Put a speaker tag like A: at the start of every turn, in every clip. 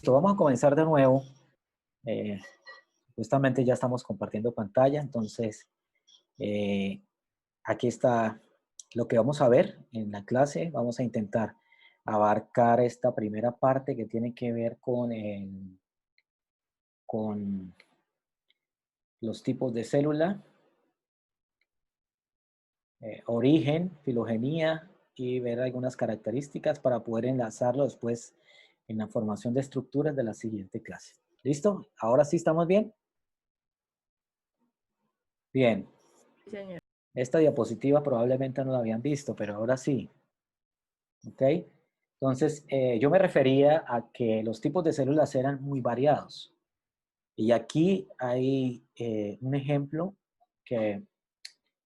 A: Listo, vamos a comenzar de nuevo. Eh, Justamente ya estamos compartiendo pantalla, entonces eh, aquí está lo que vamos a ver en la clase. Vamos a intentar abarcar esta primera parte que tiene que ver con los tipos de célula, origen, filogenia y ver algunas características para poder enlazarlo después en la formación de estructuras de la siguiente clase. ¿Listo? ¿Ahora sí estamos bien? Bien.
B: Sí, señor.
A: Esta diapositiva probablemente no la habían visto, pero ahora sí. ¿Ok? Entonces, yo me refería a que los tipos de células eran muy variados. Y aquí hay un ejemplo que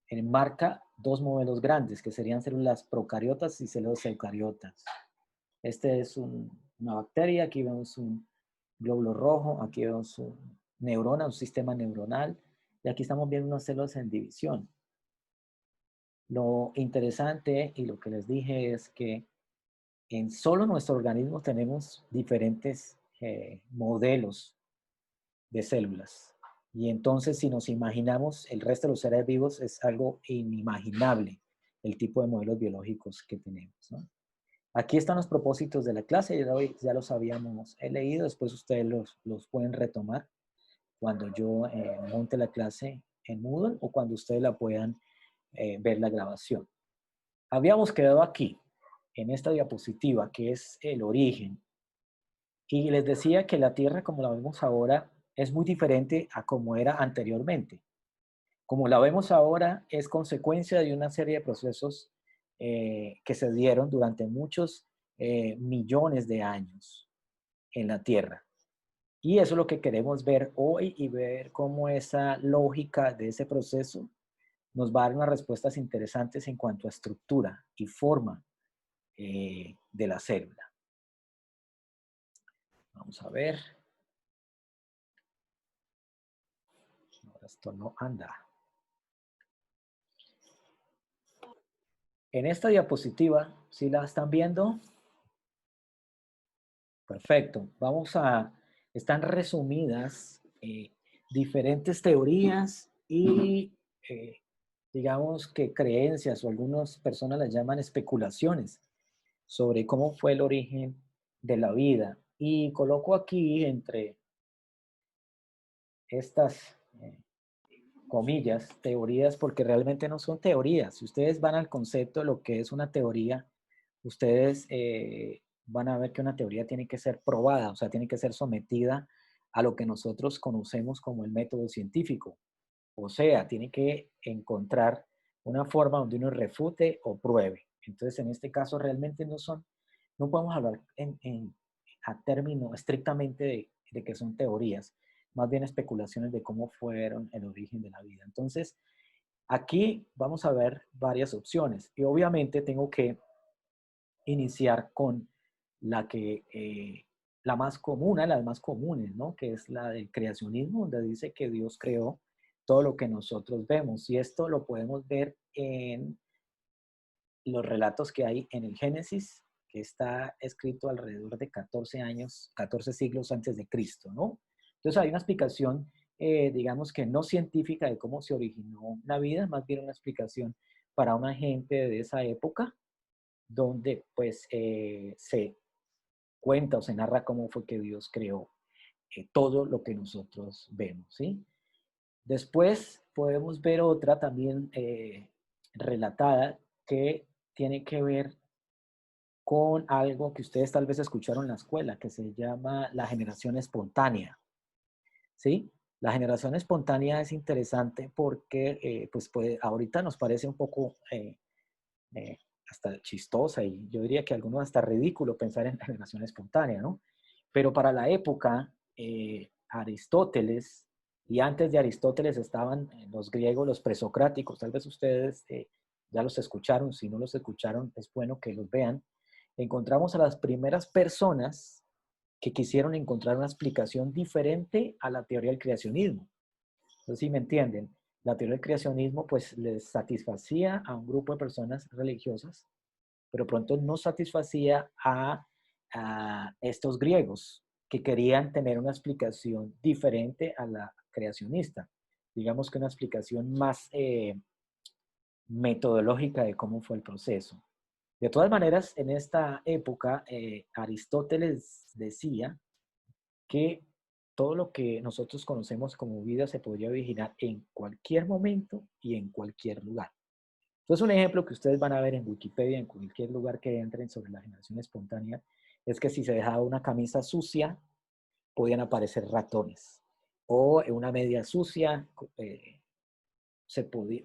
A: enmarca dos modelos grandes, que serían células procariotas y células eucariotas. Este es una bacteria, aquí vemos un glóbulo rojo, aquí vemos un neurona, un sistema neuronal, y aquí estamos viendo unas células en división. Lo interesante y lo que les dije es que en solo nuestro organismo tenemos diferentes modelos de células. Y entonces si nos imaginamos el resto de los seres vivos es algo inimaginable el tipo de modelos biológicos que tenemos, ¿no? Aquí están los propósitos de la clase, ya los habíamos leído, después ustedes los pueden retomar cuando yo monte la clase en Moodle o cuando ustedes la puedan ver la grabación. Habíamos quedado aquí, en esta diapositiva, que es el origen. Y les decía que la Tierra, como la vemos ahora, es muy diferente a como era anteriormente. Como la vemos ahora, es consecuencia de una serie de procesos que se dieron durante muchos millones de años en la Tierra. Y eso es lo que queremos ver hoy y ver cómo esa lógica de ese proceso nos va a dar unas respuestas interesantes en cuanto a estructura y forma de la célula. Vamos a ver. Ahora esto no anda. En esta diapositiva, ¿sí la están viendo? Perfecto. Están resumidas diferentes teorías y digamos que creencias o algunas personas las llaman especulaciones sobre cómo fue el origen de la vida. Y coloco aquí entre estas comillas, teorías, porque realmente no son teorías. Si ustedes van al concepto de lo que es una teoría, ustedes van a ver que una teoría tiene que ser probada, o sea, tiene que ser sometida a lo que nosotros conocemos como el método científico. O sea, tiene que encontrar una forma donde uno refute o pruebe. Entonces, en este caso, realmente no podemos hablar a término estrictamente de que son teorías, más bien especulaciones de cómo fueron el origen de la vida. Entonces, aquí vamos a ver varias opciones y obviamente tengo que iniciar con la más común, una de las más comunes, ¿no? Que es la del creacionismo, donde dice que Dios creó todo lo que nosotros vemos. Y esto lo podemos ver en los relatos que hay en el Génesis, que está escrito alrededor de 14 años, 14 siglos antes de Cristo, ¿no? Entonces hay una explicación, digamos que no científica de cómo se originó la vida, más bien una explicación para una gente de esa época, donde pues se cuenta o se narra cómo fue que Dios creó todo lo que nosotros vemos, ¿sí? Después podemos ver otra también relatada que tiene que ver con algo que ustedes tal vez escucharon en la escuela, que se llama la generación espontánea, ¿sí? La generación espontánea es interesante porque, ahorita nos parece un poco eh, hasta chistosa y yo diría que algunos hasta ridículo pensar en la generación espontánea, ¿no? Pero para la época, Aristóteles, y antes de Aristóteles estaban los griegos, los presocráticos, tal vez ustedes ya los escucharon, si no los escucharon es bueno que los vean. Encontramos a las primeras personas que quisieron encontrar una explicación diferente a la teoría del creacionismo. Entonces, si me entienden, la teoría del creacionismo pues les satisfacía a un grupo de personas religiosas, pero pronto no satisfacía a estos griegos que querían tener una explicación diferente a la creacionista. Digamos que una explicación más metodológica de cómo fue el proceso. De todas maneras, en esta época, Aristóteles decía que todo lo que nosotros conocemos como vida se podría originar en cualquier momento y en cualquier lugar. Entonces, un ejemplo que ustedes van a ver en Wikipedia, en cualquier lugar que entren sobre la generación espontánea, es que si se dejaba una camisa sucia, podían aparecer ratones. O en una media sucia,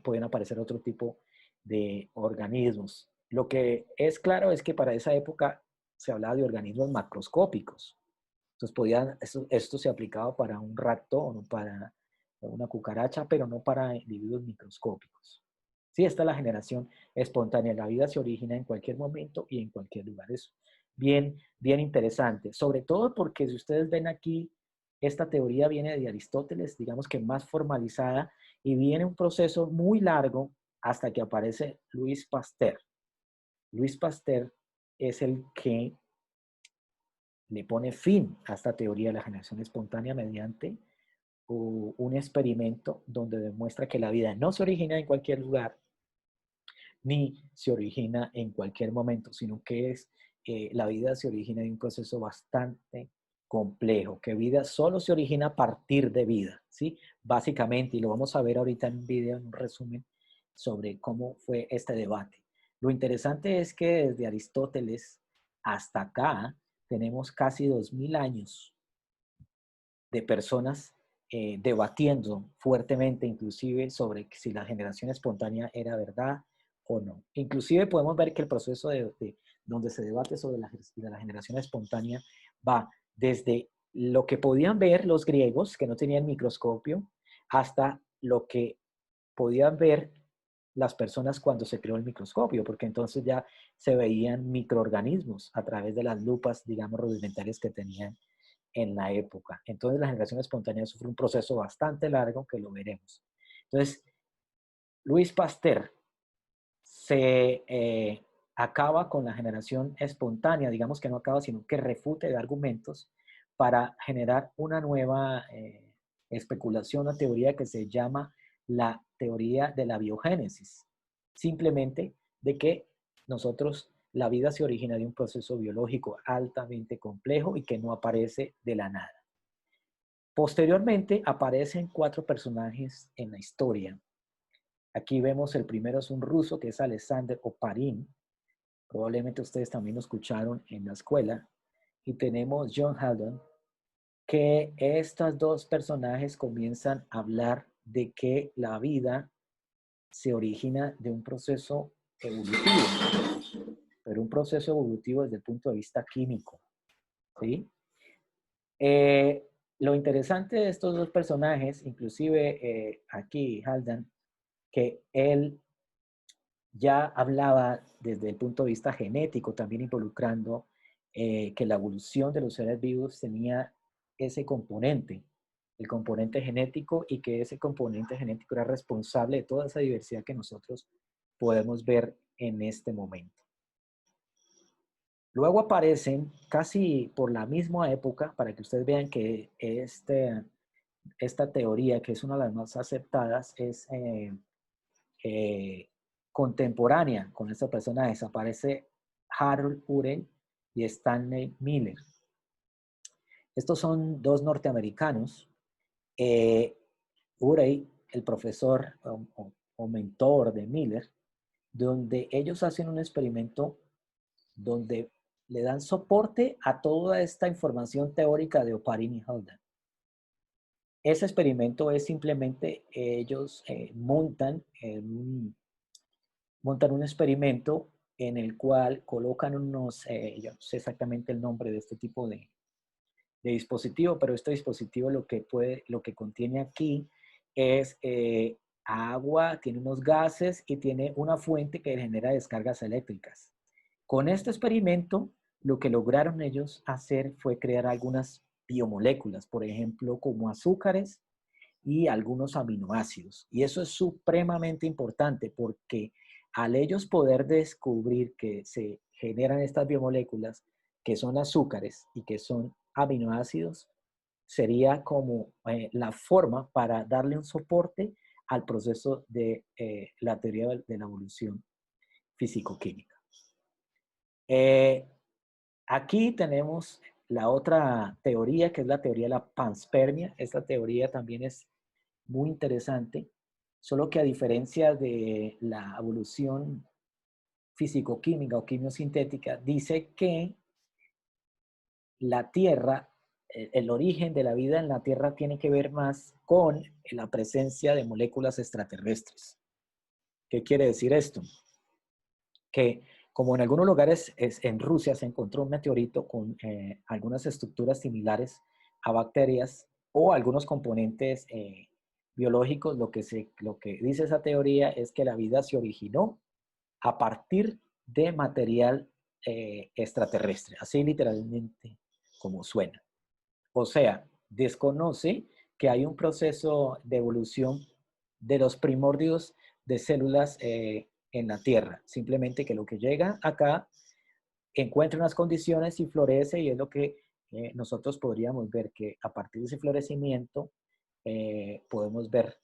A: podían aparecer otro tipo de organismos. Lo que es claro es que para esa época se hablaba de organismos macroscópicos. Entonces esto se aplicaba para un ratón o para una cucaracha, pero no para individuos microscópicos. Sí, esta es la generación espontánea. La vida se origina en cualquier momento y en cualquier lugar. Es bien, bien interesante. Sobre todo porque si ustedes ven aquí, esta teoría viene de Aristóteles, digamos que más formalizada, y viene un proceso muy largo hasta que aparece Louis Pasteur. Louis Pasteur es el que le pone fin a esta teoría de la generación espontánea mediante un experimento donde demuestra que la vida no se origina en cualquier lugar ni se origina en cualquier momento, sino que la vida se origina en un proceso bastante complejo, que vida solo se origina a partir de vida, ¿sí? Básicamente, y lo vamos a ver ahorita en un video, en un resumen, sobre cómo fue este debate. Lo interesante es que desde Aristóteles hasta acá tenemos casi 2000 años de personas debatiendo fuertemente, inclusive sobre si la generación espontánea era verdad o no. Inclusive podemos ver que el proceso donde se debate sobre la generación espontánea va desde lo que podían ver los griegos, que no tenían microscopio, hasta lo que podían ver las personas cuando se creó el microscopio, porque entonces ya se veían microorganismos a través de las lupas, digamos, rudimentarias que tenían en la época. Entonces la generación espontánea sufre un proceso bastante largo que lo veremos. Entonces, Louis Pasteur se acaba con la generación espontánea, digamos que no acaba, sino que refute de argumentos para generar una nueva especulación o teoría que se llama la teoría de la biogénesis. Simplemente de que nosotros, la vida se origina de un proceso biológico altamente complejo y que no aparece de la nada. Posteriormente aparecen 4 personajes en la historia. Aquí vemos el primero es un ruso que es Alexander Oparin. Probablemente ustedes también lo escucharon en la escuela. Y tenemos John Haldon, que estos dos personajes comienzan a hablar de que la vida se origina de un proceso evolutivo, pero un proceso evolutivo desde el punto de vista químico, ¿sí? Lo interesante de estos dos personajes, inclusive aquí Haldane, que él ya hablaba desde el punto de vista genético, también involucrando que la evolución de los seres vivos tenía ese componente, el componente genético, y que ese componente genético era responsable de toda esa diversidad que nosotros podemos ver en este momento. Luego aparecen casi por la misma época, para que ustedes vean que esta teoría, que es una de las más aceptadas, es contemporánea con esta persona. Desaparece Harold Urey y Stanley Miller. Estos son dos norteamericanos. Urey, el profesor o mentor de Miller, donde ellos hacen un experimento donde le dan soporte a toda esta información teórica de Oparin y Haldane. Ese experimento es simplemente ellos montan un experimento en el cual colocan yo no sé exactamente el nombre de este tipo de dispositivo, pero este dispositivo lo que contiene aquí es agua, tiene unos gases y tiene una fuente que genera descargas eléctricas. Con este experimento, lo que lograron ellos hacer fue crear algunas biomoléculas, por ejemplo, como azúcares y algunos aminoácidos. Y eso es supremamente importante porque al ellos poder descubrir que se generan estas biomoléculas, que son azúcares y que son aminoácidos sería como la forma para darle un soporte al proceso de la teoría de la evolución físico-química. Aquí tenemos la otra teoría, que es la teoría de la panspermia. Esta teoría también es muy interesante, solo que a diferencia de la evolución físico-química o quimiosintética, dice que la Tierra, el origen de la vida en la Tierra tiene que ver más con la presencia de moléculas extraterrestres. ¿Qué quiere decir esto? Que como en algunos lugares en Rusia se encontró un meteorito con algunas estructuras similares a bacterias o algunos componentes biológicos, lo que dice esa teoría es que la vida se originó a partir de material extraterrestre, así literalmente como suena. O sea, desconoce que hay un proceso de evolución de los primordios de células en la Tierra. Simplemente que lo que llega acá encuentra unas condiciones y florece, y es lo que nosotros podríamos ver, que a partir de ese florecimiento podemos ver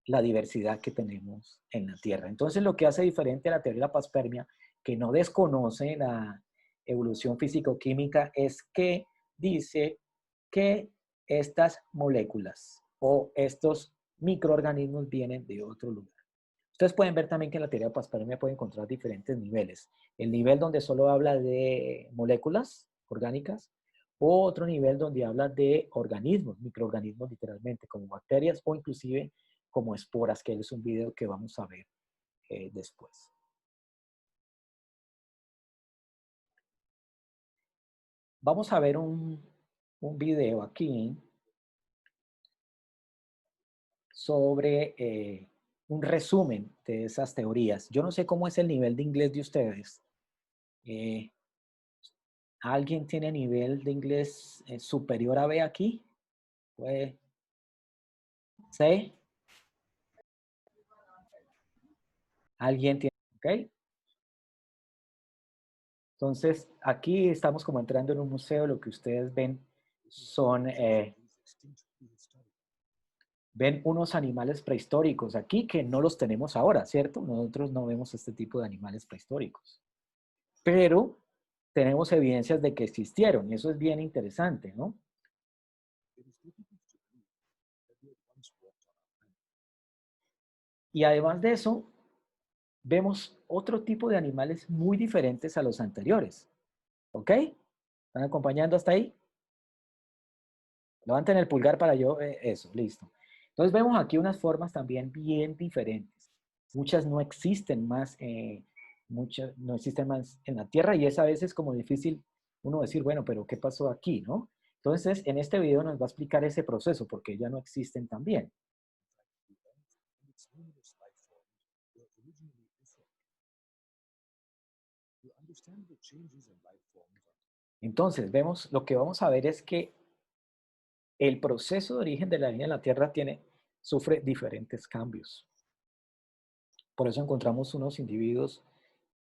A: la diversidad que tenemos en la Tierra. Entonces, lo que hace diferente a la teoría de la panspermia, que no desconoce la evolución físico-química, es que dice que estas moléculas o estos microorganismos vienen de otro lugar. Ustedes pueden ver también que en la teoría de panspermia pueden encontrar diferentes niveles. El nivel donde solo habla de moléculas orgánicas, o otro nivel donde habla de organismos, microorganismos literalmente, como bacterias o inclusive como esporas, que es un video que vamos a ver después. Vamos a ver un video aquí sobre un resumen de esas teorías. Yo no sé cómo es el nivel de inglés de ustedes. ¿Alguien tiene nivel de inglés superior a B aquí? Pues, ¿sí? ¿Alguien tiene? ¿Ok? Entonces, aquí estamos como entrando en un museo. Lo que ustedes ven son, ven unos animales prehistóricos aquí que no los tenemos ahora, ¿cierto? Nosotros no vemos este tipo de animales prehistóricos. Pero tenemos evidencias de que existieron, y eso es bien interesante, ¿no? Y además de eso, vemos otro tipo de animales muy diferentes a los anteriores. ¿Ok? ¿Están acompañando hasta ahí? Levanten el pulgar para yo, eso, listo. Entonces vemos aquí unas formas también bien diferentes. Muchas no existen más, muchas no existen más en la Tierra, y es a veces como difícil uno decir, bueno, pero ¿qué pasó aquí, no? Entonces, en este video nos va a explicar ese proceso, porque ya no existen también. Entonces, vemos, lo que vamos a ver es que el proceso de origen de la vida en la Tierra sufre diferentes cambios. Por eso encontramos unos individuos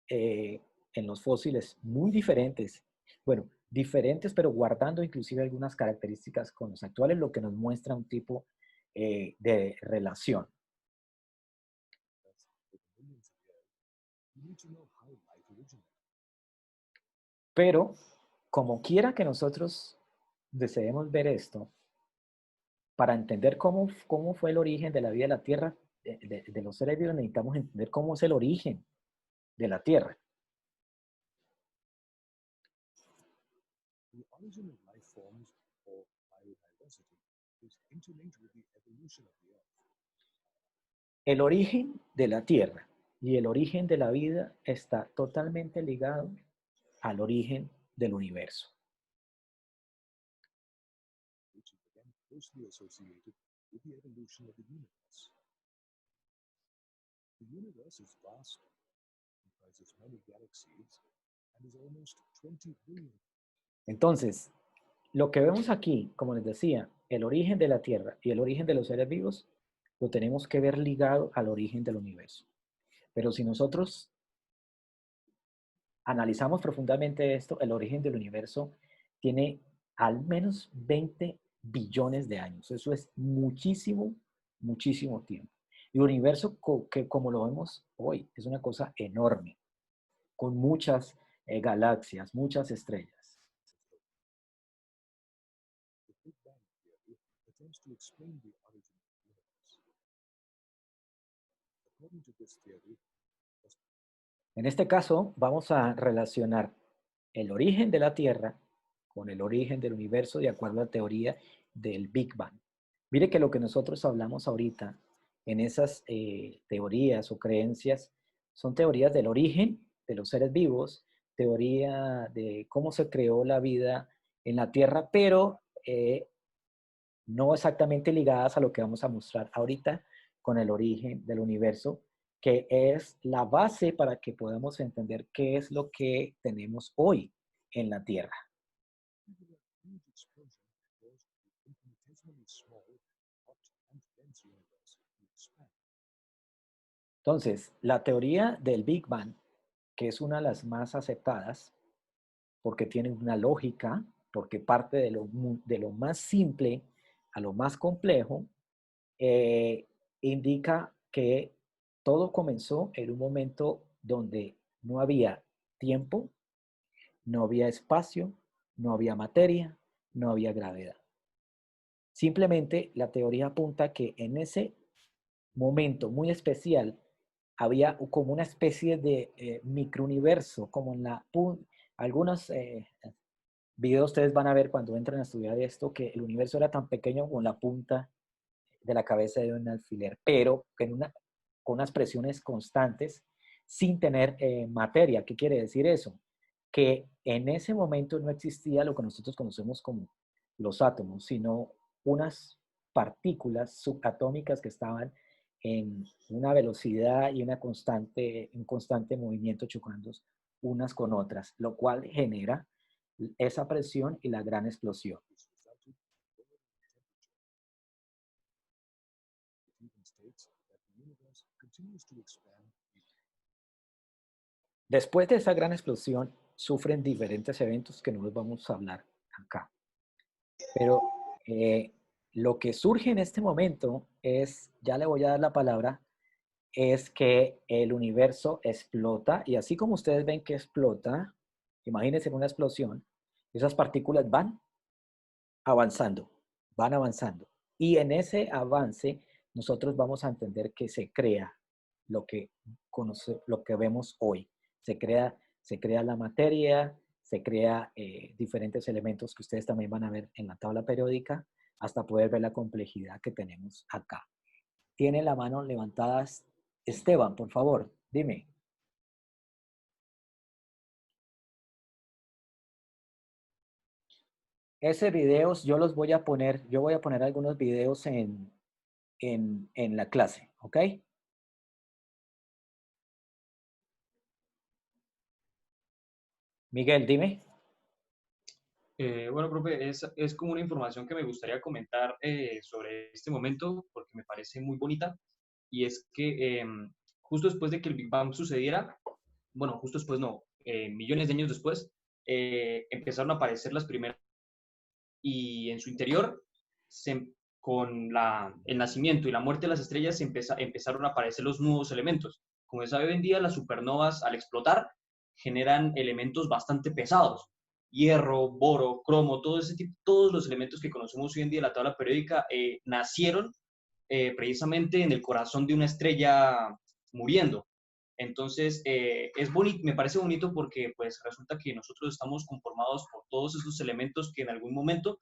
A: en los fósiles muy diferentes. Bueno, diferentes, pero guardando inclusive algunas características con los actuales, lo que nos muestra un tipo de relación. Pero, como quiera que nosotros deseemos ver esto, para entender cómo fue el origen de la vida de la Tierra, de los seres vivos, necesitamos entender cómo es el origen de la Tierra. El origen de la Tierra y el origen de la vida está totalmente ligado al origen del universo. Entonces, lo que vemos aquí, como les decía, el origen de la Tierra y el origen de los seres vivos, lo tenemos que ver ligado al origen del universo. Pero si nosotros analizamos profundamente esto, el origen del universo tiene al menos 20 billones de años. Eso es muchísimo, muchísimo tiempo. Y el universo que como lo vemos hoy es una cosa enorme, con muchas galaxias, muchas estrellas. En este caso, vamos a relacionar el origen de la Tierra con el origen del universo de acuerdo a la teoría del Big Bang. Mire que lo que nosotros hablamos ahorita en esas teorías o creencias son teorías del origen de los seres vivos, teoría de cómo se creó la vida en la Tierra, pero no exactamente ligadas a lo que vamos a mostrar ahorita con el origen del universo, que es la base para que podamos entender qué es lo que tenemos hoy en la Tierra. Entonces, la teoría del Big Bang, que es una de las más aceptadas, porque tiene una lógica, porque parte de lo más simple a lo más complejo, eh, indica que todo comenzó en un momento donde no había tiempo, no había espacio, no había materia, no había gravedad. Simplemente la teoría apunta que en ese momento muy especial había como una especie de microuniverso, como en algunos videos ustedes van a ver cuando entran a estudiar esto, que el universo era tan pequeño como la punta de la cabeza de un alfiler, pero con unas presiones constantes sin tener materia. ¿Qué quiere decir eso? Que en ese momento no existía lo que nosotros conocemos como los átomos, sino unas partículas subatómicas que estaban en una velocidad y un constante movimiento chocando unas con otras, lo cual genera esa presión y la gran explosión. Después de esa gran explosión, sufren diferentes eventos que no los vamos a hablar acá. Pero eh, lo que surge en este momento es, ya le voy a dar la palabra, es que el universo explota y así como ustedes ven que explota, imagínense una explosión, esas partículas avanzando, van avanzando. Y en ese avance nosotros vamos a entender que se crea lo que vemos hoy. Se crea la materia, se crea diferentes elementos que ustedes también van a ver en la tabla periódica, hasta poder ver la complejidad que tenemos acá. Tiene la mano levantada Esteban, por favor, dime. Ese videos yo los voy a poner, yo voy a poner algunos videos en la clase, ¿ok? Miguel, dime.
B: Bueno, profe, es como una información que me gustaría comentar sobre este momento porque me parece muy bonita y es que justo después de que el Big Bang sucediera, bueno, justo después no, millones de años después, empezaron a aparecer las primeras y en su interior, con el nacimiento y la muerte de las estrellas, empezaron a aparecer los nuevos elementos. Como se sabe hoy en día, las supernovas al explotar generan elementos bastante pesados. Hierro, boro, cromo, todo ese tipo, todos los elementos que conocemos hoy en día en la tabla periódica nacieron precisamente en el corazón de una estrella muriendo. Entonces, me parece bonito porque pues resulta que nosotros estamos conformados por todos esos elementos que en algún momento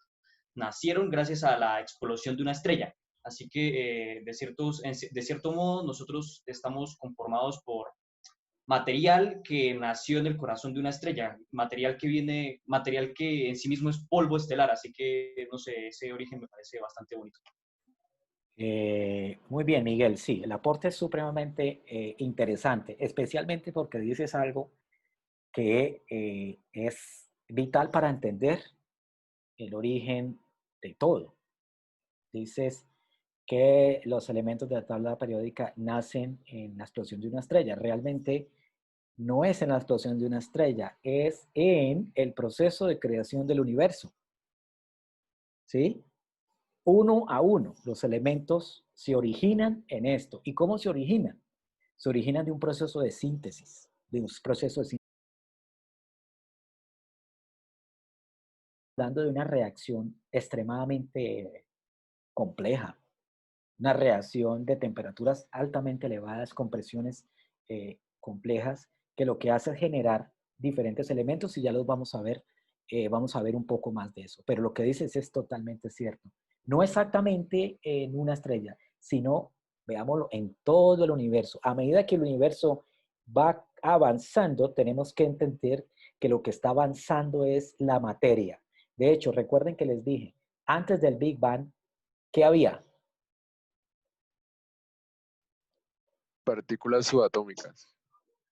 B: nacieron gracias a la explosión de una estrella. Así que, de cierto modo, nosotros estamos conformados por material que nació en el corazón de una estrella, material que en sí mismo es polvo estelar, así que, no sé, ese origen me parece bastante bonito.
A: Muy bien, Miguel. Sí, el aporte es supremamente interesante, especialmente porque dices algo que es vital para entender el origen de todo. Dices que los elementos de la tabla periódica nacen en la explosión de una estrella. Realmente no es en la explosión de una estrella, es en el proceso de creación del universo. ¿sí? Uno a uno, los elementos se originan en esto. ¿Y cómo se originan? Se originan de un proceso de síntesis, de un proceso de síntesis, hablando de una reacción extremadamente compleja, una reacción de temperaturas altamente elevadas con presiones complejas, que lo que hace es generar diferentes elementos y ya los vamos a ver un poco más de eso. Pero lo que dices es totalmente cierto. No exactamente en una estrella, sino, veámoslo, en todo el universo. A medida que el universo va avanzando, tenemos que entender que lo que está avanzando es la materia. De hecho, recuerden que les dije, antes del Big Bang, ¿qué había?
C: Partículas subatómicas.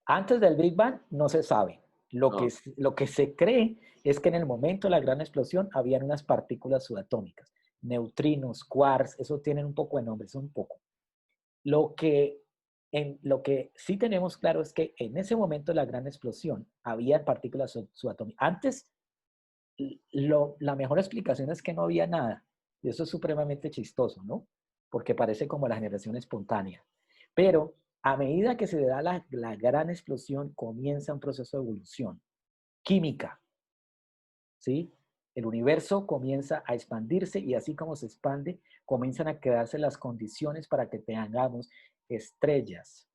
A: Antes del Big Bang no se sabe.
C: No.
A: Lo que se cree es que en el momento de la gran explosión habían unas partículas subatómicas, neutrinos, quarks, eso tienen un poco de nombre, son un poco. Lo que, lo que sí tenemos claro es que en ese momento de la gran explosión había partículas subatómicas. Antes, la mejor explicación es que no había nada. Y eso es supremamente chistoso, ¿no? Porque parece como la generación espontánea. Pero a medida que se da la gran explosión, comienza un proceso de evolución química, ¿sí? El universo comienza a expandirse y así como se expande, comienzan a crearse las condiciones para que tengamos estrellas,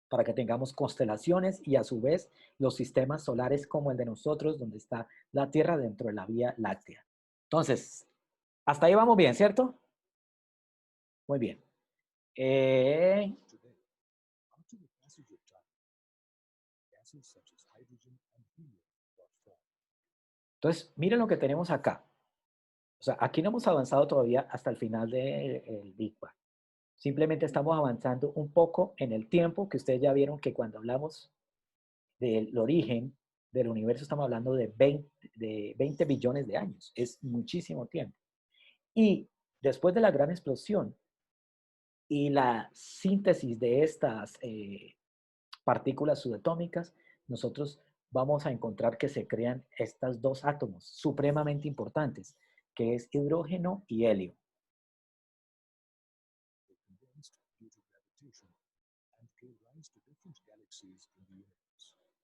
A: para que tengamos constelaciones y a su vez los sistemas solares como el de nosotros, donde está la Tierra dentro de la Vía Láctea. Entonces, hasta ahí vamos bien, ¿cierto? Muy bien. Entonces, miren lo que tenemos acá. O sea, aquí no hemos avanzado todavía hasta el final del Big Bang. Simplemente estamos avanzando un poco en el tiempo, que ustedes ya vieron que cuando hablamos del origen del universo estamos hablando de 20 billones de años. Es muchísimo tiempo. Y después de la gran explosión y la síntesis de estas partículas subatómicas, nosotros vamos a encontrar que se crean estos dos átomos supremamente importantes, que es hidrógeno y helio.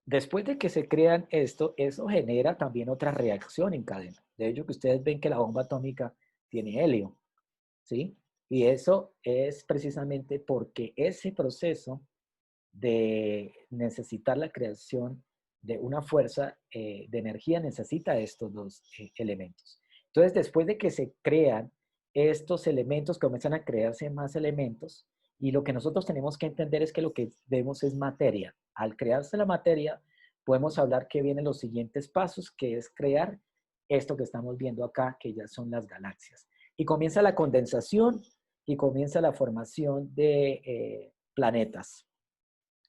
A: Después de que se crean esto, eso genera también otra reacción en cadena. De hecho, que ustedes ven que la bomba atómica tiene helio, ¿sí? Y eso es precisamente porque ese proceso de necesitar la creación de una fuerza de energía necesita estos dos elementos. Entonces, después de que se crean estos elementos, comienzan a crearse más elementos y lo que nosotros tenemos que entender es que lo que vemos es materia. Al crearse la materia, podemos hablar que vienen los siguientes pasos, que es crear esto que estamos viendo acá, que ya son las galaxias. Y comienza la condensación y comienza la formación de planetas.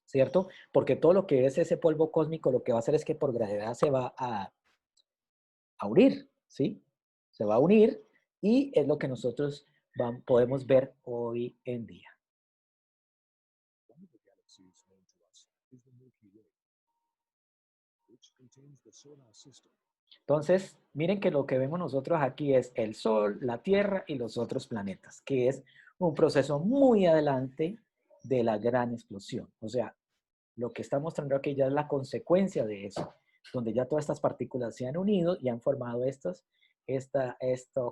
A: ¿Cierto? Porque todo lo que es ese polvo cósmico lo que va a hacer es que por gravedad se va a unir, ¿sí? Se va a unir y es lo que nosotros podemos ver hoy en día. Entonces, miren que lo que vemos nosotros aquí es el Sol, la Tierra y los otros planetas, que es un proceso muy adelante de la gran explosión. O sea, lo que está mostrando aquí ya es la consecuencia de eso, donde ya todas estas partículas se han unido y han formado esto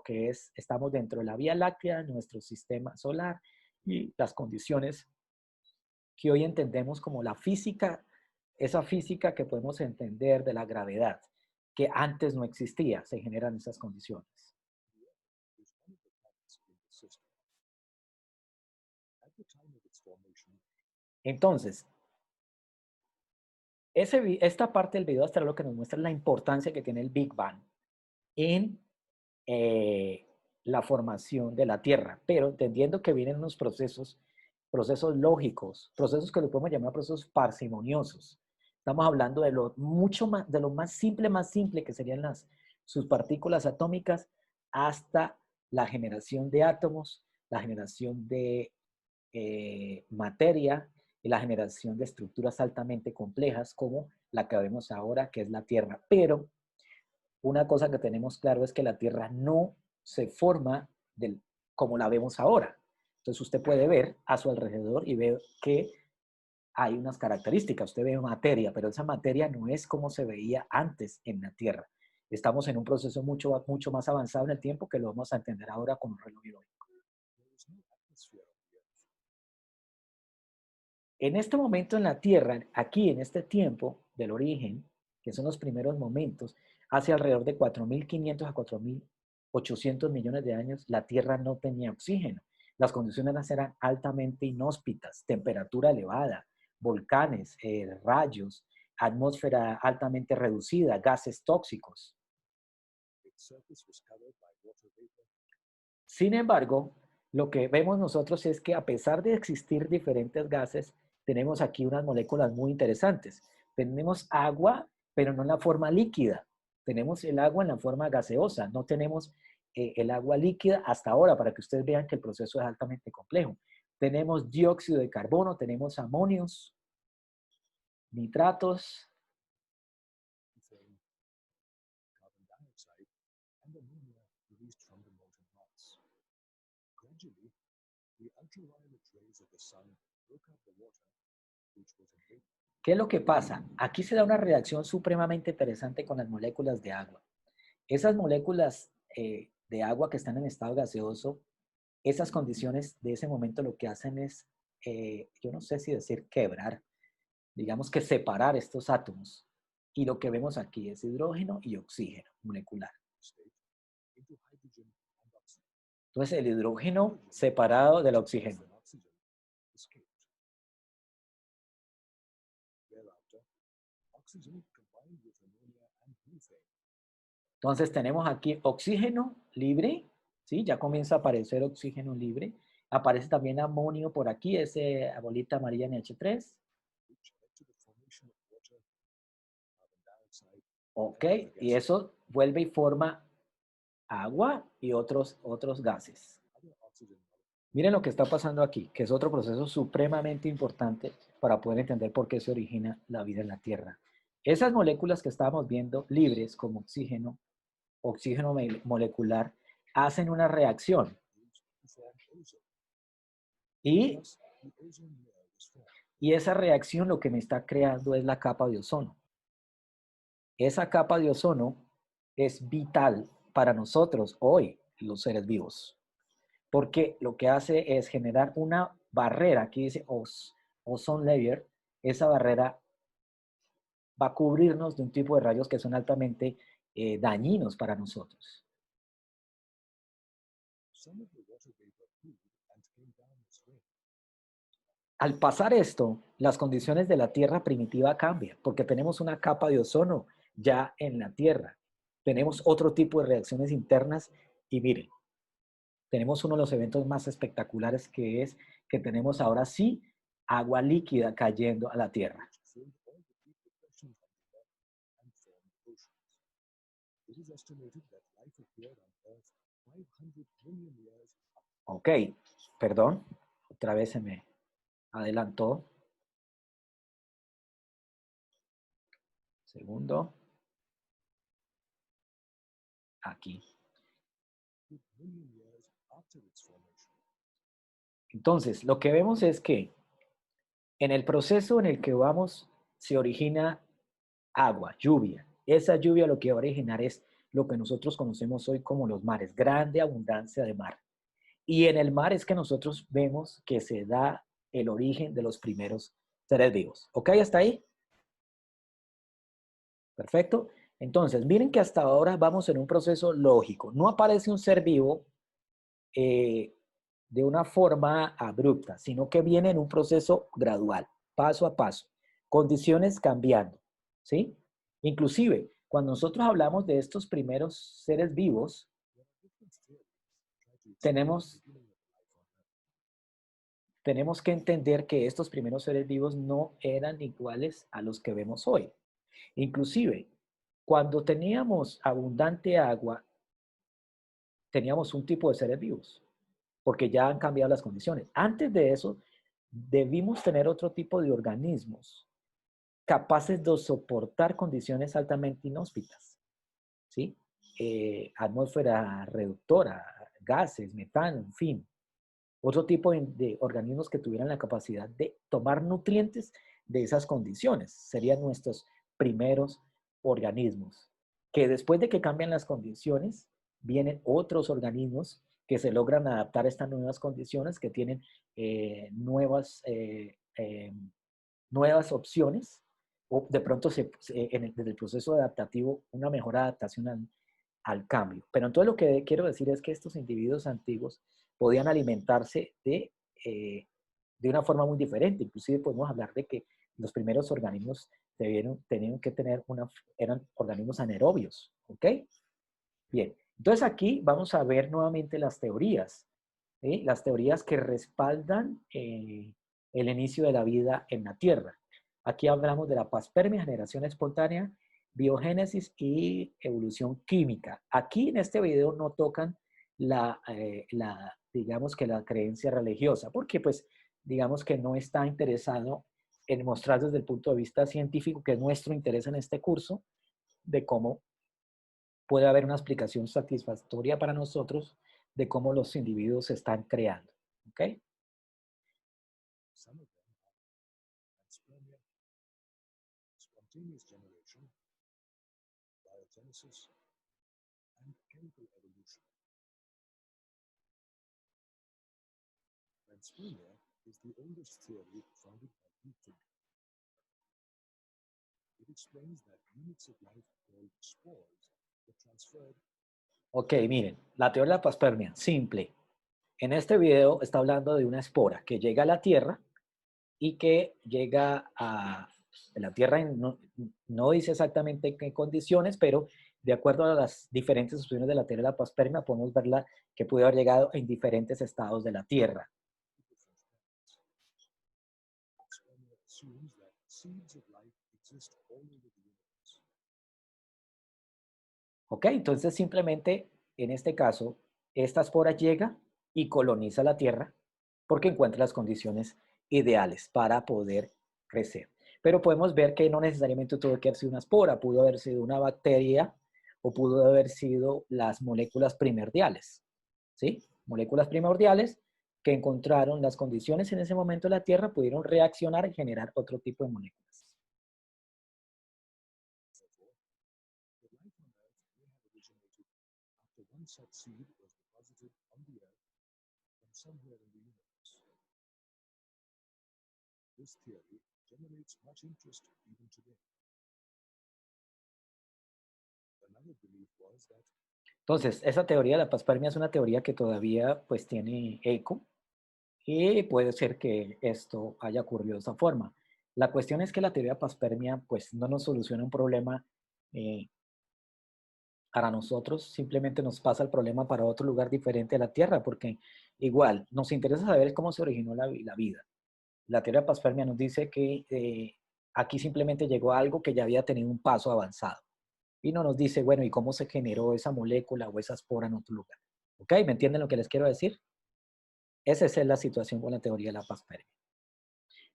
A: que es, estamos dentro de la Vía Láctea, nuestro sistema solar y las condiciones que hoy entendemos como la física, esa física que podemos entender de la gravedad, que antes no existía, se generan esas condiciones. Entonces, esta parte del video hasta lo que nos muestra la importancia que tiene el Big Bang en la formación de la Tierra, pero entendiendo que vienen unos procesos lógicos, procesos que lo podemos llamar procesos parsimoniosos. Estamos hablando de lo mucho más, de lo más simple que serían sus partículas atómicas hasta la generación de átomos, la generación de materia y la generación de estructuras altamente complejas como la que vemos ahora, que es la Tierra. Pero una cosa que tenemos claro es que la Tierra no se forma como la vemos ahora. Entonces usted puede ver a su alrededor y ve que hay unas características. Usted ve materia, pero esa materia no es como se veía antes en la Tierra. Estamos en un proceso mucho, mucho más avanzado en el tiempo que lo vamos a entender ahora con un reloj biológico. En este momento en la Tierra, aquí en este tiempo del origen, que son los primeros momentos, hace alrededor de 4.500 a 4.800 millones de años, la Tierra no tenía oxígeno. Las condiciones eran altamente inhóspitas, temperatura elevada, volcanes, rayos, atmósfera altamente reducida, gases tóxicos. Sin embargo, lo que vemos nosotros es que a pesar de existir diferentes gases, tenemos aquí unas moléculas muy interesantes. Tenemos agua, pero no en la forma líquida. Tenemos el agua en la forma gaseosa. No tenemos el agua líquida hasta ahora, para que ustedes vean que el proceso es altamente complejo. Tenemos dióxido de carbono, tenemos amonios, nitratos. ¿Qué es lo que pasa? Aquí se da una reacción supremamente interesante con las moléculas de agua. Esas moléculas de agua que están en estado gaseoso, esas condiciones de ese momento lo que hacen es, yo no sé si decir quebrar, digamos que separar estos átomos. Y lo que vemos aquí es hidrógeno y oxígeno molecular. Entonces el hidrógeno separado del oxígeno. Entonces tenemos aquí oxígeno libre, ¿sí? Ya comienza a aparecer oxígeno libre. Aparece también amonio por aquí, ese bolita amarilla NH3. Ok, y eso vuelve y forma agua y otros gases. Miren lo que está pasando aquí, que es otro proceso supremamente importante para poder entender por qué se origina la vida en la Tierra. Esas moléculas que estábamos viendo libres como oxígeno, molecular, hacen una reacción. Y esa reacción lo que me está creando es la capa de ozono. Esa capa de ozono es vital para nosotros hoy, los seres vivos, porque lo que hace es generar una barrera, aquí dice ozone layer, esa barrera va a cubrirnos de un tipo de rayos que son altamente dañinos para nosotros. Al pasar esto, las condiciones de la Tierra primitiva cambian, porque tenemos una capa de ozono ya en la Tierra. Tenemos otro tipo de reacciones internas y miren, tenemos uno de los eventos más espectaculares que es que tenemos ahora sí agua líquida cayendo a la Tierra. Ok, perdón, otra vez se me adelantó. Segundo. Aquí. Entonces, lo que vemos es que en el proceso en el que vamos, se origina agua, lluvia. Esa lluvia lo que va a originar es lo que nosotros conocemos hoy como los mares, grande abundancia de mar. Y en el mar es que nosotros vemos que se da el origen de los primeros seres vivos. ¿Ok? ¿Hasta ahí? Perfecto. Entonces, miren que hasta ahora vamos en un proceso lógico. No aparece un ser vivo de una forma abrupta, sino que viene en un proceso gradual, paso a paso, condiciones cambiando, ¿sí? Inclusive, cuando nosotros hablamos de estos primeros seres vivos, tenemos que entender que estos primeros seres vivos no eran iguales a los que vemos hoy. Inclusive, cuando teníamos abundante agua, teníamos un tipo de seres vivos, porque ya han cambiado las condiciones. Antes de eso, debimos tener otro tipo de organismos capaces de soportar condiciones altamente inhóspitas, ¿sí? atmósfera reductora, gases, metano, en fin. Otro tipo de organismos que tuvieran la capacidad de tomar nutrientes de esas condiciones. Serían nuestros primeros organismos. Que después de que cambian las condiciones, vienen otros organismos que se logran adaptar a estas nuevas condiciones, que tienen nuevas opciones, o de pronto desde el proceso adaptativo, una mejor adaptación al cambio. Pero entonces lo que quiero decir es que estos individuos antiguos podían alimentarse de una forma muy diferente. Inclusive podemos hablar de que los primeros organismos tenían que tener eran organismos anaerobios. ¿Ok? Bien. Entonces aquí vamos a ver nuevamente las teorías. ¿Sí? Las teorías que respaldan el inicio de la vida en la Tierra. Aquí hablamos de la paspermia, generación espontánea, biogénesis y evolución química. Aquí en este video no tocan digamos que la creencia religiosa, porque pues digamos que no está interesado en mostrar desde el punto de vista científico, que es nuestro interés en este curso, de cómo puede haber una explicación satisfactoria para nosotros de cómo los individuos se están creando. ¿Ok?
C: Some of them are panspermia, spontaneous generation, biogenesis, and chemical evolution. Panspermia is the oldest theory founded by Newton. It explains that units of life called spores were transferred.
A: Ok, miren, la teoría de la paspermia, simple. En este video está hablando de una espora que llega a la Tierra y que llega a la Tierra, no dice exactamente en qué condiciones, pero de acuerdo a las diferentes opciones de la teoría de la paspermia, podemos verla que puede haber llegado en diferentes estados de la Tierra.
C: Panspermia assumes that seeds of life exist all over the universe.
A: Ok, entonces simplemente en este caso, esta espora llega y coloniza la Tierra porque encuentra las condiciones ideales para poder crecer. Pero podemos ver que no necesariamente tuvo que haber sido una espora, pudo haber sido una bacteria o pudo haber sido las moléculas primordiales, ¿sí? Moléculas primordiales que encontraron las condiciones en ese momento de la Tierra, pudieron reaccionar y generar otro tipo de moléculas.
C: Therefore, the life on Earth may have originated after one such seed was deposited on the Earth from somewhere in the universe. This theory generates much interest even today. Another belief was that
A: Entonces, esa teoría de la paspermia es una teoría que todavía pues tiene eco y puede ser que esto haya ocurrido de esa forma. La cuestión es que la teoría de paspermia pues no nos soluciona un problema eh, para nosotros, simplemente nos pasa el problema para otro lugar diferente de la Tierra, porque igual nos interesa saber cómo se originó la vida. La teoría de paspermia nos dice que aquí simplemente llegó algo que ya había tenido un paso avanzado. Y no nos dice, bueno, ¿y cómo se generó esa molécula o esa espora en otro lugar? ¿Ok? ¿Me entienden lo que les quiero decir? Esa es la situación con la teoría de la paspermia.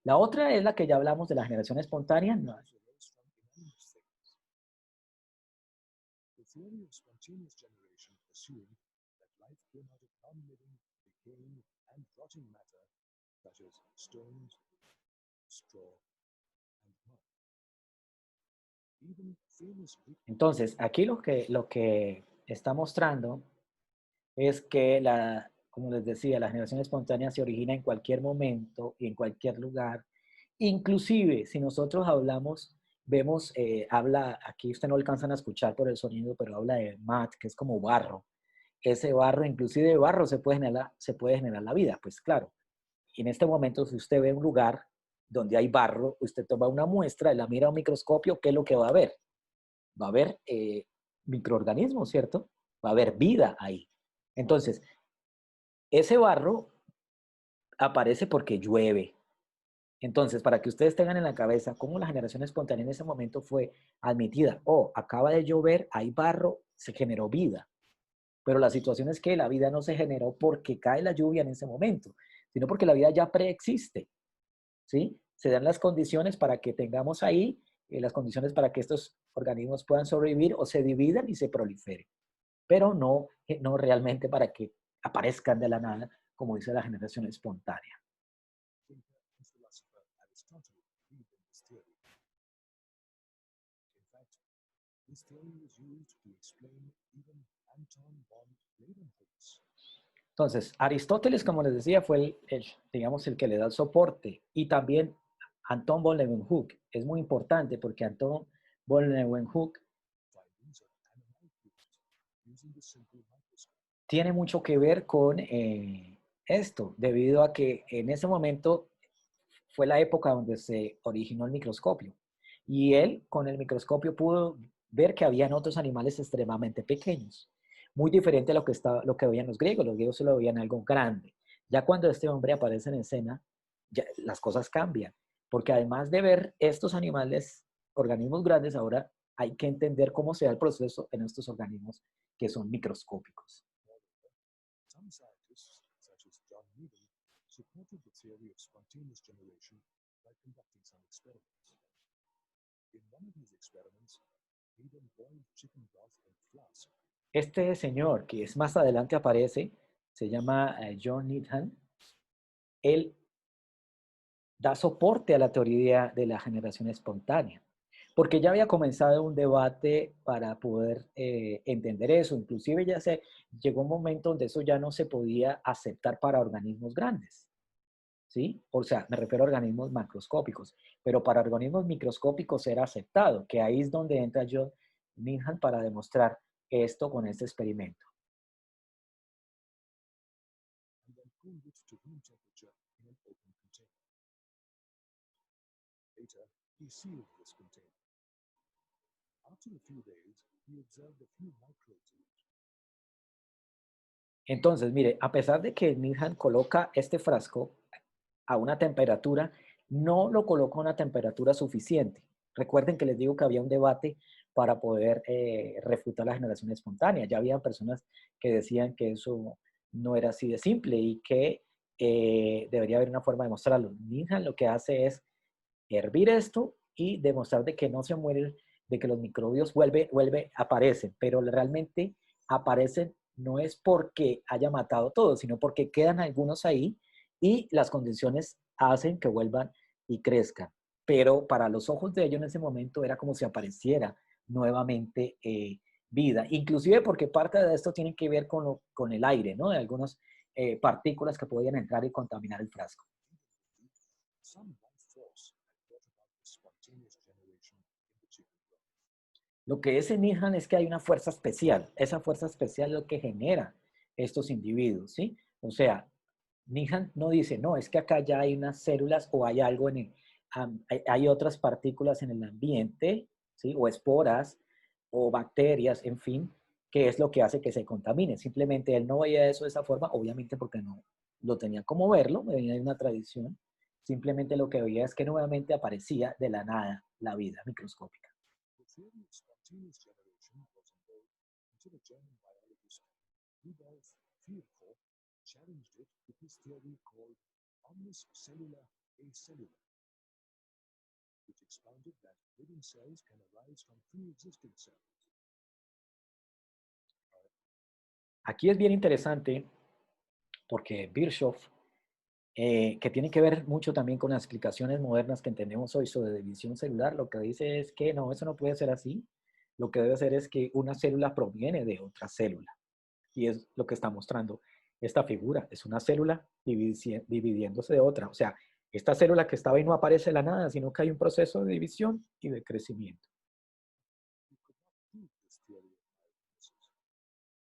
A: La otra es la que ya hablamos de la generación espontánea. No,
C: life arose from inanimate things. The theory of spontaneous generation assumed that life came out of non-living, decaying, and rotting matter, such as stones, straw, and mud. Even famous Greek
A: entonces, aquí lo que está mostrando es que, como les decía, la generación espontánea se origina en cualquier momento y en cualquier lugar. Inclusive, si nosotros hablamos, vemos, aquí usted no alcanzan a escuchar por el sonido, pero habla de mat, que es como barro. Ese barro, inclusive de barro, se puede generar la vida. Pues claro, y en este momento, si usted ve un lugar donde hay barro, usted toma una muestra, la mira a un microscopio, ¿qué es lo que va a ver? Va a haber microorganismos, ¿cierto? Va a haber vida ahí. Entonces, ese barro aparece porque llueve. Entonces, para que ustedes tengan en la cabeza cómo la generación espontánea en ese momento fue admitida, acaba de llover, hay barro, se generó vida. Pero la situación es que la vida no se generó porque cae la lluvia en ese momento, sino porque la vida ya preexiste, ¿sí? Se dan las condiciones para que tengamos ahí, las condiciones para que estos organismos puedan sobrevivir o se dividan y se proliferen. pero no realmente para que aparezcan de la nada, como dice la generación espontánea.
C: Thinker and philosopher Aristotle believed in this theory. In fact, this theory was used to explain even Anton von Leeuwenhoek's.
A: Entonces, Aristóteles, como les decía, fue digamos, el que le da el soporte. Y también Anton von Leeuwenhoek. Es muy importante porque Anton von Leeuwenhoek
C: Findings of animal fluids using the simple microscope.
A: tiene mucho que ver con esto, debido a que en ese momento fue la época donde se originó el microscopio. Y él, con el microscopio, pudo ver que habían otros animales extremadamente pequeños. Muy diferente a lo que veían los griegos. Los griegos solo veían algo grande. Ya cuando este hombre aparece en escena, ya las cosas cambian. Porque además de ver estos animales, organismos grandes, ahora hay que entender cómo se da el proceso en estos organismos que son microscópicos.
C: Some scientists, such as John Needham, supported the theory of spontaneous generation by conducting some experiments. In one of these experiments, Needham boiled chicken broth in flask.
A: Este señor, que es más adelante aparece, se llama John Needham. Él da soporte a la teoría de la generación espontánea, porque ya había comenzado un debate para poder entender eso. Inclusive ya se llegó un momento donde eso ya no se podía aceptar para organismos grandes, ¿sí? O sea, me refiero a organismos macroscópicos, pero para organismos microscópicos era aceptado, que ahí es donde entra John Needham para demostrar esto con este experimento.
C: And then cooled it to room temperature in an open container. Later, he sealed this container. After a few days, he observed a few microbes in it.
A: Entonces, mire, a pesar de que Needham coloca este frasco a una temperatura, no lo coloca a una temperatura suficiente. Recuerden que les digo que había un debate para poder refutar la generación espontánea. Ya había personas que decían que eso no era así de simple y que debería haber una forma de mostrarlo. Needham lo que hace es hervir esto y demostrar de que no se mueren, de que los microbios aparecen, pero realmente aparecen no es porque haya matado todo, sino porque quedan algunos ahí y las condiciones hacen que vuelvan y crezcan. Pero para los ojos de ellos en ese momento era como si apareciera nuevamente vida, inclusive porque parte de esto tiene que ver con el aire, ¿no? De algunas partículas que podían entrar y contaminar el frasco.
C: Some life force had brought about the spontaneous generation in the chicken broth.
A: Lo que es en Needham es que hay una fuerza especial. Esa fuerza especial es lo que genera estos individuos, ¿sí? O sea, Needham no dice, no, es que acá ya hay unas células o hay algo hay otras partículas en el ambiente, ¿sí? O esporas o bacterias, en fin, que es lo que hace que se contamine. Simplemente él no veía eso de esa forma, obviamente porque no lo tenía como verlo, venía de una tradición. Simplemente lo que veía es que nuevamente aparecía de la nada la vida microscópica.
C: The theory of spontaneous generation was in vogue until a German biologist, Rudolf Virchow, challenged it with his theory called omnis cellula acellular, which expounded that living cells can arise from pre-existing cells.
A: Aquí es bien interesante porque Virchow, que tiene que ver mucho también con las explicaciones modernas que entendemos hoy sobre división celular, lo que dice es que no, eso no puede ser así. Lo que debe ser es que una célula proviene de otra célula. Y es lo que está mostrando esta figura. Es una célula dividiéndose de otra. O sea, esta célula que estaba ahí no aparece de la nada, sino que hay un proceso de división y de crecimiento.
C: He could not prove this theory of biogenesis.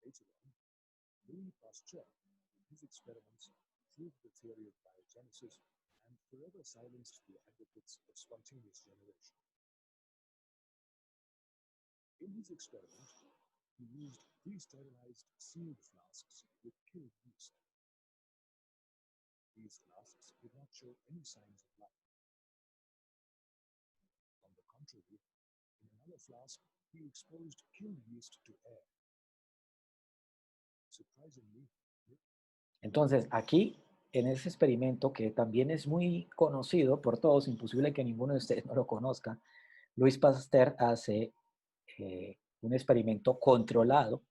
C: Later on, Louis Pasteur, in his experiments, proved the theory of biogenesis and forever silenced the advocates of spontaneous generation. In his experiment, he used pre-sterilized sealed flasks with killed yeast. These flasks did not show any signs of life. On the contrary, in another flask, he exposed killed yeast to air. Surprisingly,
A: Entonces, aquí, en ese experimento, que también es muy conocido por todos, imposible que ninguno de ustedes no lo conozca, Louis Pasteur hace un experimento controlado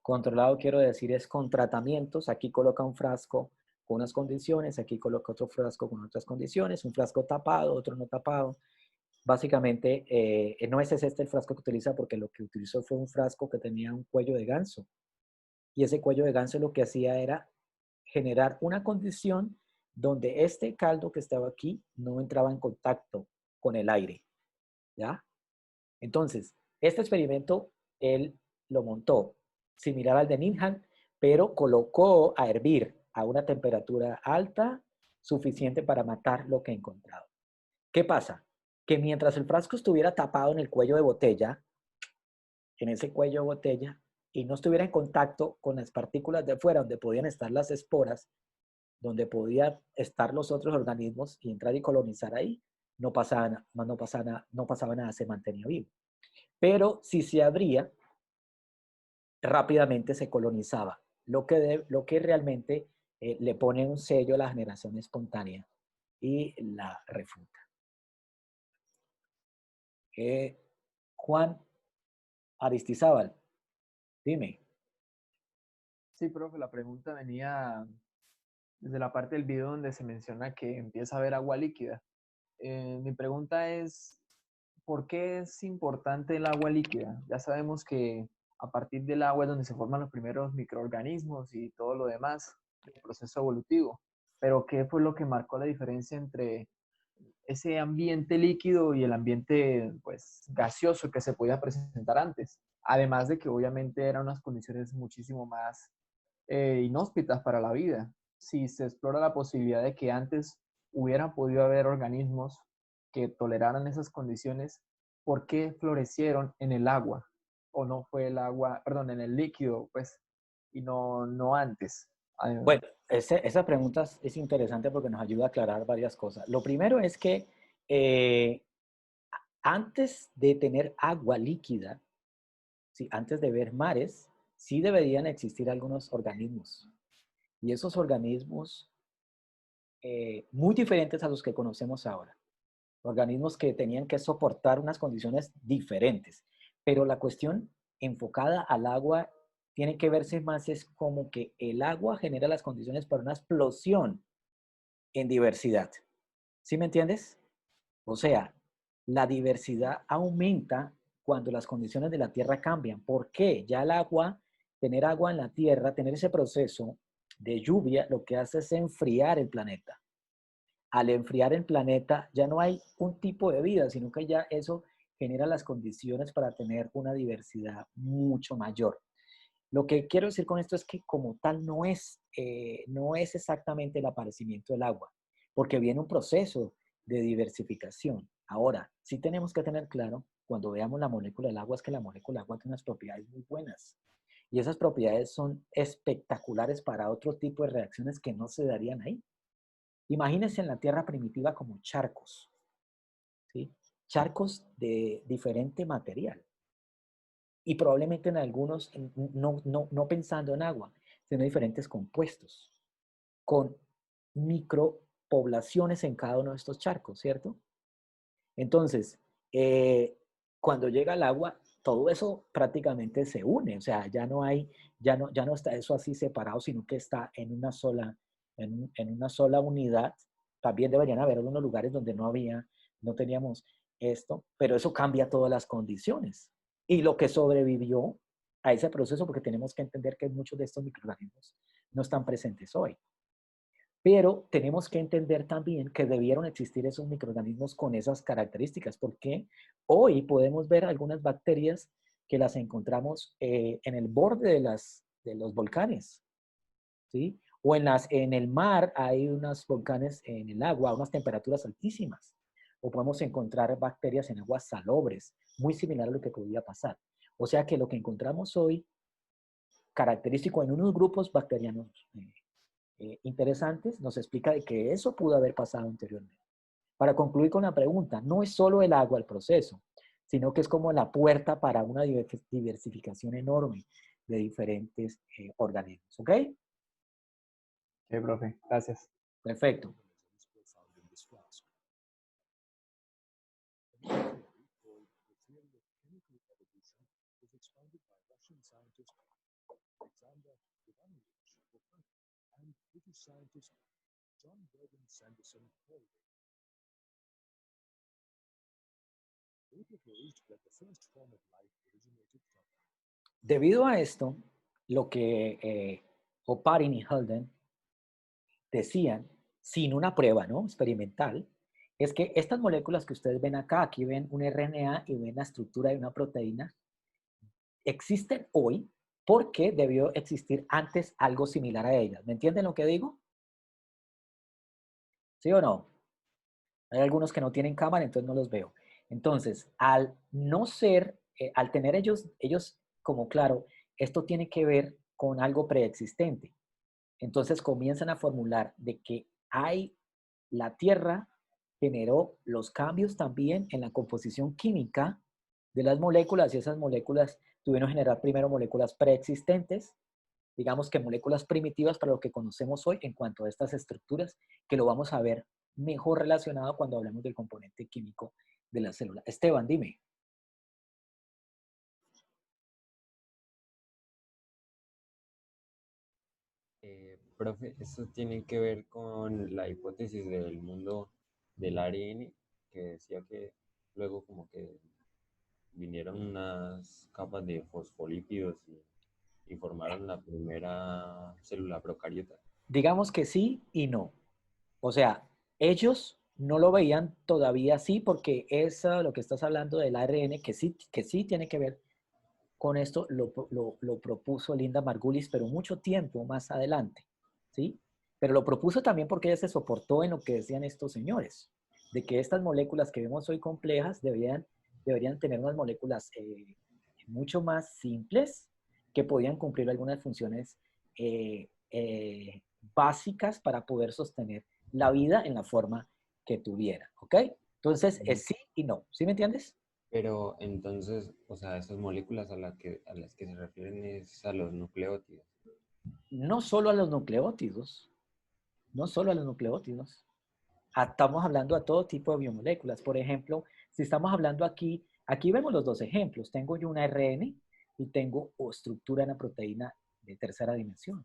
A: Controlado quiero decir es con tratamientos. Aquí coloca un frasco con unas condiciones, aquí coloca otro frasco con otras condiciones, un frasco tapado, otro no tapado. Básicamente, no es este el frasco que utiliza porque lo que utilizó fue un frasco que tenía un cuello de ganso. Y ese cuello de ganso lo que hacía era generar una condición donde este caldo que estaba aquí no entraba en contacto con el aire, ¿ya? Entonces, este experimento él lo montó similar al de Ninhan, pero colocó a hervir a una temperatura alta suficiente para matar lo que encontraba. ¿Qué pasa? Que mientras el frasco estuviera tapado en el cuello de botella, en ese cuello de botella, y no estuviera en contacto con las partículas de afuera, donde podían estar las esporas, donde podían estar los otros organismos y entrar y colonizar ahí, no pasaba nada, se mantenía vivo. Pero si se abría, rápidamente se colonizaba, lo que realmente le pone un sello a la generación espontánea y la refuta. Juan Aristizábal, dime.
D: Sí, profe, la pregunta venía desde la parte del video donde se menciona que empieza a haber agua líquida. Mi pregunta es, ¿por qué es importante el agua líquida? Ya sabemos que a partir del agua es donde se forman los primeros microorganismos y todo lo demás del proceso evolutivo. Pero ¿qué fue lo que marcó la diferencia entre ese ambiente líquido y el ambiente pues gaseoso que se podía presentar antes? Además de que obviamente eran unas condiciones muchísimo más inhóspitas para la vida. Si se explora la posibilidad de que antes hubieran podido haber organismos que toleraran esas condiciones, ¿por qué florecieron en el agua? ¿O no fue el agua, perdón, en el líquido, pues, y no antes?
A: Bueno, esa pregunta es interesante porque nos ayuda a aclarar varias cosas. Lo primero es que eh, antes de tener agua líquida, ¿sí? Antes de ver mares, sí deberían existir algunos organismos. Y esos organismos muy diferentes a los que conocemos ahora. Organismos que tenían que soportar unas condiciones diferentes. Pero la cuestión enfocada al agua tiene que verse más es como que el agua genera las condiciones para una explosión en diversidad. ¿Sí me entiendes? O sea, la diversidad aumenta cuando las condiciones de la Tierra cambian. ¿Por qué? Ya el agua, tener agua en la Tierra, tener ese proceso de lluvia, lo que hace es enfriar el planeta. Al enfriar el planeta ya no hay un tipo de vida, sino que ya eso genera las condiciones para tener una diversidad mucho mayor. Lo que quiero decir con esto es que como tal no es exactamente el aparecimiento del agua, porque viene un proceso de diversificación. Ahora, sí tenemos que tener claro, cuando veamos la molécula del agua, es que la molécula del agua tiene unas propiedades muy buenas. Y esas propiedades son espectaculares para otro tipo de reacciones que no se darían ahí. Imagínense en la Tierra primitiva como charcos, ¿sí? Charcos de diferente material. Y probablemente en algunos, no pensando en agua, sino diferentes compuestos, con micropoblaciones en cada uno de estos charcos, ¿cierto? Entonces, cuando llega el agua, todo eso prácticamente se une, o sea, ya no está eso así separado, sino que está en una sola unidad. También deberían haber algunos lugares donde no teníamos esto, pero eso cambia todas las condiciones. Y lo que sobrevivió a ese proceso, porque tenemos que entender que muchos de estos microorganismos no están presentes hoy. Pero tenemos que entender también que debieron existir esos microorganismos con esas características, porque hoy podemos ver algunas bacterias que las encontramos en el borde de los volcanes, ¿sí? O en el mar hay unos volcanes en el agua a unas temperaturas altísimas. O podemos encontrar bacterias en aguas salobres, muy similar a lo que podía pasar. O sea que lo que encontramos hoy, característico en unos grupos bacterianos interesantes, nos explica de que eso pudo haber pasado anteriormente. Para concluir con la pregunta, no es solo el agua el proceso, sino que es como la puerta para una diversificación enorme de diferentes organismos. ¿Ok?
D: Sí, profe, gracias.
A: Perfecto.
C: Organisms were found in this flask. Another theory, called the theory of chemical evolution, was expounded by Russian scientist and British scientist John Bergen Sanderson Holden. They proposed that the first form of life originated from
A: Debido a esto, lo que Oparin y Holden decían, sin una prueba, ¿no?, experimental, es que estas moléculas que ustedes ven acá, aquí ven un RNA y ven la estructura de una proteína, existen hoy porque debió existir antes algo similar a ellas. ¿Me entienden lo que digo? ¿Sí o no? Hay algunos que no tienen cámara, entonces no los veo. Entonces, al no ser, al tener ellos como claro, esto tiene que ver con algo preexistente. Entonces comienzan a formular de que la Tierra generó los cambios también en la composición química de las moléculas y esas moléculas tuvieron que generar primero moléculas preexistentes, digamos que moléculas primitivas para lo que conocemos hoy en cuanto a estas estructuras, que lo vamos a ver mejor relacionado cuando hablemos del componente químico de la célula. Esteban, dime.
E: Profe, esto tiene que ver con la hipótesis del mundo del ARN, que decía que luego como que vinieron unas capas de fosfolípidos y formaron la primera célula procariota.
A: Digamos que sí y no. O sea, ellos no lo veían todavía así porque eso, lo que estás hablando del ARN, que sí tiene que ver con esto, lo propuso Linda Margulis, pero mucho tiempo más adelante, ¿sí? Pero lo propuso también porque ella se soportó en lo que decían estos señores, de que estas moléculas que vemos hoy complejas deberían tener unas moléculas mucho más simples que podían cumplir algunas funciones eh, eh, básicas para poder sostener la vida en la forma que tuviera, ¿ok? Entonces, es sí y no, ¿sí me entiendes?
E: Pero entonces, o sea, esas moléculas a las que se refieren es a los nucleótidos.
A: No solo a los nucleótidos, no solo a los nucleótidos. Estamos hablando a todo tipo de biomoléculas. Por ejemplo, si estamos hablando aquí vemos los dos ejemplos. Tengo yo una ARN y tengo estructura en la proteína de tercera dimensión.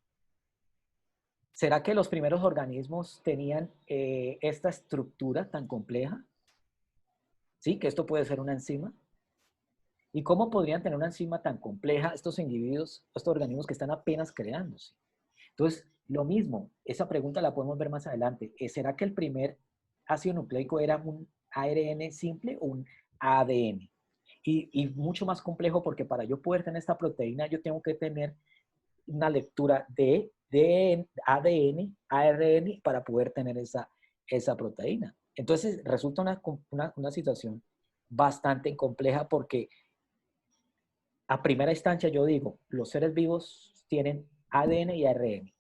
A: ¿Será que los primeros organismos tenían esta estructura tan compleja? Sí, que esto puede ser una enzima. ¿Y cómo podrían tener una enzima tan compleja estos individuos, estos organismos que están apenas creándose? Entonces, lo mismo, esa pregunta la podemos ver más adelante. ¿Será que el primer ácido nucleico era un ARN simple o un ADN? Y mucho más complejo porque para yo poder tener esta proteína, yo tengo que tener una lectura de ADN, ARN para poder tener esa proteína. Entonces, resulta una situación bastante compleja porque a primera instancia yo digo, los seres vivos tienen ADN y ARN,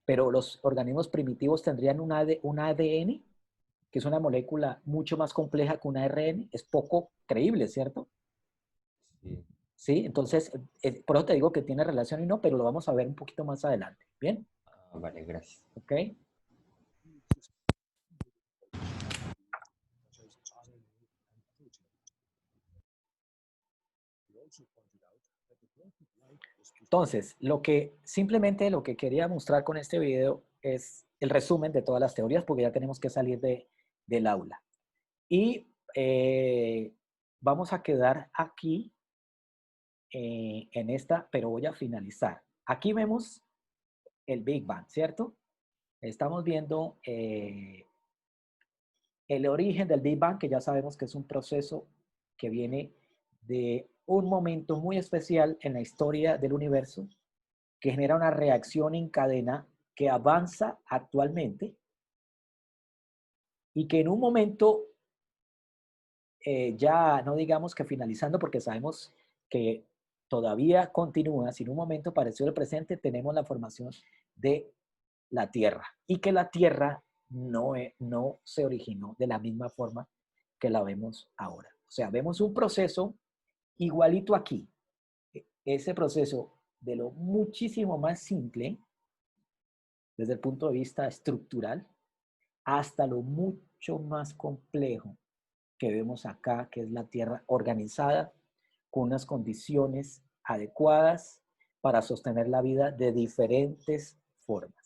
A: pero los organismos primitivos tendrían un ADN, que es una molécula mucho más compleja que un ARN, es poco creíble, ¿cierto?
E: Sí.
A: Sí, entonces, por eso te digo que tiene relación y no, pero lo vamos a ver un poquito más adelante, ¿bien?
E: Ah, vale, gracias.
A: ¿Ok?
C: such as RNA and protein. He also pointed out that the birth of life was
A: Entonces, simplemente lo que quería mostrar con este video es el resumen de todas las teorías, porque ya tenemos que salir del aula. Y vamos a quedar aquí en esta, pero voy a finalizar. Aquí vemos el Big Bang, ¿cierto? Estamos viendo el origen del Big Bang, que ya sabemos que es un proceso que viene de un momento muy especial en la historia del universo, que genera una reacción en cadena que avanza actualmente y que en un momento, ya no digamos que finalizando, porque sabemos que todavía continúa, si en un momento parecido al presente tenemos la formación de la Tierra y que la Tierra no se originó de la misma forma que la vemos ahora. O sea, vemos un proceso igualito aquí. Ese proceso de lo muchísimo más simple desde el punto de vista estructural hasta lo mucho más complejo que vemos acá, que es la Tierra organizada con unas condiciones adecuadas para sostener la vida de diferentes formas.